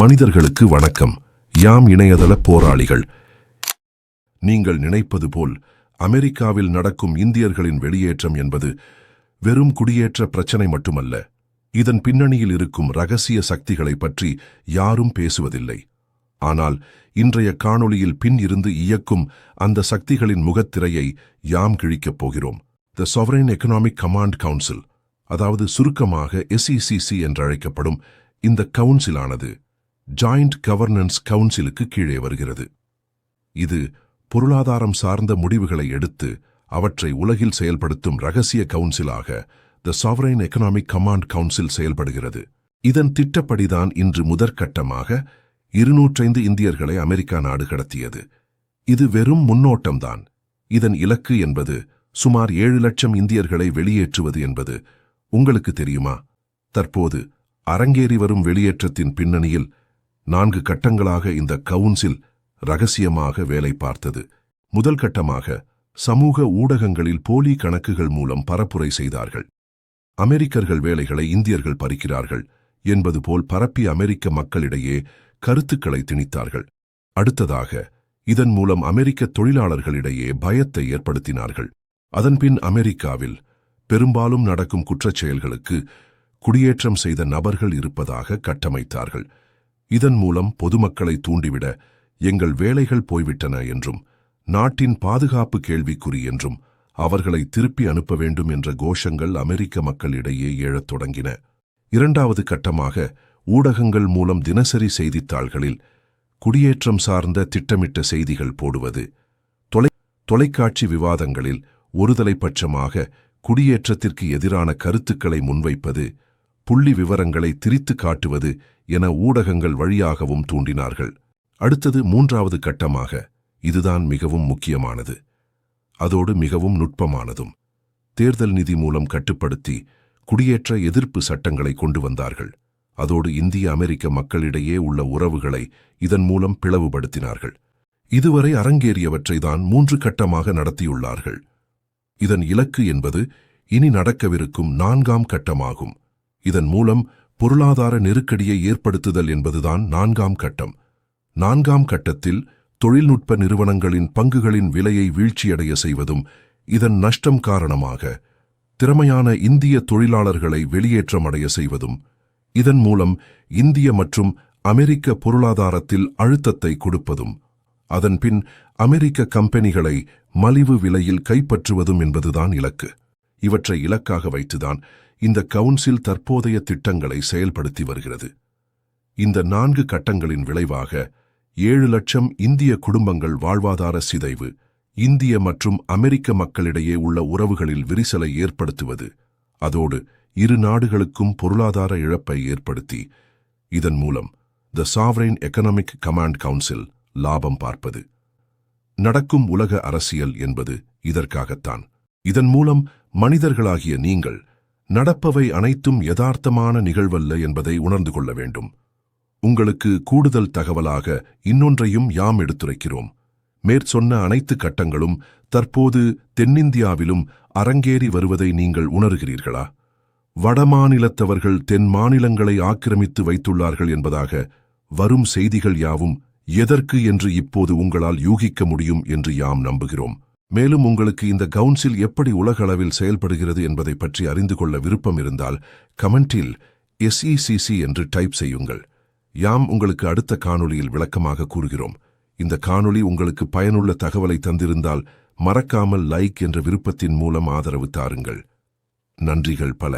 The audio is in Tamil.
மனிதர்களுக்கு வணக்கம். யாம் இணையதள போராளிகள். நீங்கள் நினைப்பது போல் அமெரிக்காவில் நடக்கும் இந்தியர்களின் வெளியேற்றம் என்பது வெறும் குடியேற்ற பிரச்சனை மட்டுமல்ல. இதன் பின்னணியில் இருக்கும் இரகசிய சக்திகளை பற்றி யாரும் பேசுவதில்லை. ஆனால் இன்றைய காணொளியில் பின் இருந்து இயக்கும் அந்த சக்திகளின் முகத்திரையை யாம் கிழிக்கப் போகிறோம். தி சாவரைன் எக்கனாமிக் கமாண்ட் கவுன்சில், அதாவது சுருக்கமாக SECC என்றழைக்கப்படும் இந்த கவுன்சிலானது ஜாயிண்ட் கவர்னன்ஸ் கவுன்சிலுக்கு கீழே வருகிறது. இது பொருளாதாரம் சார்ந்த முடிவுகளை எடுத்து அவற்றை உலகில் செயல்படுத்தும் இரகசிய கவுன்சிலாக தி சாவரைன் எக்கனாமிக் கமாண்ட் கவுன்சில் செயல்படுகிறது. இதன் திட்டப்படிதான் இன்று முதற்கட்டமாக 205 இந்தியர்களை அமெரிக்கா நாடு கடத்தியது. இது வெறும் முன்னோட்டம்தான். இதன் இலக்கு என்பது சுமார் 7 லட்சம் இந்தியர்களை வெளியேற்றுவது என்பது. உங்களுக்கு தெரியுமா, தற்போது அரங்கேறி வரும் வெளியேற்றத்தின் பின்னணியில் 4 கட்டங்களாக இந்த கவுன்சில் இரகசியமாக வேலை பார்த்தது. முதல் கட்டமாக சமூக ஊடகங்களில் போலி கணக்குகள் மூலம் பரப்புரை செய்தார்கள். அமெரிக்கர்கள் வேலைகளை இந்தியர்கள் பறிக்கிறார்கள் என்பது போல் பரப்பி அமெரிக்க மக்களிடையே கருத்துக்களை திணித்தார்கள். அடுத்ததாக இதன் மூலம் அமெரிக்க தொழிலாளர்களிடையே பயத்தை ஏற்படுத்தினார்கள். அதன்பின் அமெரிக்காவில் பெரும்பாலும் நடக்கும் குற்றச்செயல்களுக்கு குடியேற்றம் செய்த நபர்கள் இருப்பதாக கட்டமைத்தார்கள். இதன் மூலம் பொதுமக்களை தூண்டிவிட எங்கள் வேலைகள் போய்விட்டன என்றும் நாட்டின் பாதுகாப்பு கேள்விக்குறி என்றும் அவர்களை திருப்பி அனுப்ப வேண்டும் என்ற கோஷங்கள் அமெரிக்க மக்களிடையே எழத் தொடங்கின. இரண்டாவது கட்டமாக ஊடகங்கள் மூலம் தினசரி செய்தித்தாள்களில் குடியேற்றம் சார்ந்த திட்டமிட்ட செய்திகள் போடுவது, தொலைக்காட்சி விவாதங்களில் ஒருதலைப்பட்சமாக குடியேற்றத்திற்கு எதிரான கருத்துக்களை முன்வைப்பது, புள்ளி விவரங்களை திரித்து காட்டுவது என ஊடகங்கள் வழியாகவும் தூண்டினார்கள். அடுத்தது மூன்றாவது கட்டமாக, இதுதான் மிகவும் முக்கியமானது, அதோடு மிகவும் நுட்பமானதும், தேர்தல் நிதி மூலம் கட்டுப்படுத்தி குடியேற்ற எதிர்ப்பு சட்டங்களை கொண்டு வந்தார்கள். அதோடு இந்திய அமெரிக்க மக்களிடையே உள்ள உறவுகளை இதன் மூலம் பிளவுபடுத்தினார்கள். இதுவரை அரங்கேறியவற்றை தான் 3 கட்டமாக நடத்தியுள்ளார்கள். இதன் இலக்கு என்பது இனி நடக்கவிருக்கும் 4ஆம் கட்டமாகும். இதன் மூலம் பொருளாதார நெருக்கடியை ஏற்படுத்துதல் என்பதுதான் 4ஆம் கட்டம். 4ஆம் கட்டத்தில் தொழில்நுட்ப நிறுவனங்களின் பங்குகளின் விலையை வீழ்ச்சியடைய செய்வதும், இதன் நஷ்டம் காரணமாக திறமையான இந்திய தொழிலாளர்களை வெளியேற்றம் அடைய செய்வதும், இதன் மூலம் இந்திய மற்றும் அமெரிக்க பொருளாதாரத்தில் அழுத்தத்தை கொடுப்பதும், அதன்பின் அமெரிக்க கம்பெனிகளை மலிவு விலையில் கைப்பற்றுவதும் என்பதுதான் இலக்கு. இவற்றை இலக்காக வைத்துதான் இந்த கவுன்சில் தற்போதைய திட்டங்களை செயல்படுத்தி வருகிறது. இந்த 4 கட்டங்களின் விளைவாக 7 லட்சம் இந்திய குடும்பங்கள் வாழ்வாதார சிதைவு, இந்திய மற்றும் அமெரிக்க மக்களிடையே உள்ள உறவுகளில் விரிசலை ஏற்படுத்துவது, அதோடு இரு நாடுகளுக்கும் பொருளாதார இழப்பை ஏற்படுத்தி இதன் மூலம் தி சாவரைன் எக்கனாமிக் கமாண்ட் கவுன்சில் லாபம் பார்ப்பது. நடக்கும் உலக அரசியல் என்பது இதற்காகத்தான். இதன் மூலம் மனிதர்களாகிய நீங்கள் நடப்பவை அனைத்தும் யதார்த்தமான நிகழ்வல்ல என்பதை உணர்ந்து கொள்ள வேண்டும். உங்களுக்கு கூடுதல் தகவலாக இன்னொன்றையும் யாம் எடுத்துரைக்கிறோம். மேற்சொன்ன அனைத்து கட்டங்களும் தற்போது தென்னிந்தியாவிலும் அரங்கேறி வருவதை நீங்கள் உணர்கிறீர்களா? வடமாநிலத்தவர்கள் தென் மாநிலங்களை ஆக்கிரமித்து வைத்துள்ளார்கள் என்பதாக வரும் செய்திகள் யாவும் எதற்கு என்று இப்போது உங்களால் யூகிக்க முடியும் என்று யாம் நம்புகிறோம். மேலும் உங்களுக்கு இந்த கவுன்சில் எப்படி உலகளவில் செயல்படுகிறது என்பதை பற்றி அறிந்து கொள்ள விருப்பம் இருந்தால் கமெண்டில் SECC என்று டைப் செய்யுங்கள். யாம் உங்களுக்கு அடுத்த காணொளியில் விளக்கமாக கூறுகிறோம். இந்த காணொளி உங்களுக்கு பயனுள்ள தகவலை தந்திருந்தால் மறக்காமல் லைக் என்ற விருப்பத்தின் மூலம் ஆதரவு தாருங்கள். நன்றிகள் பல.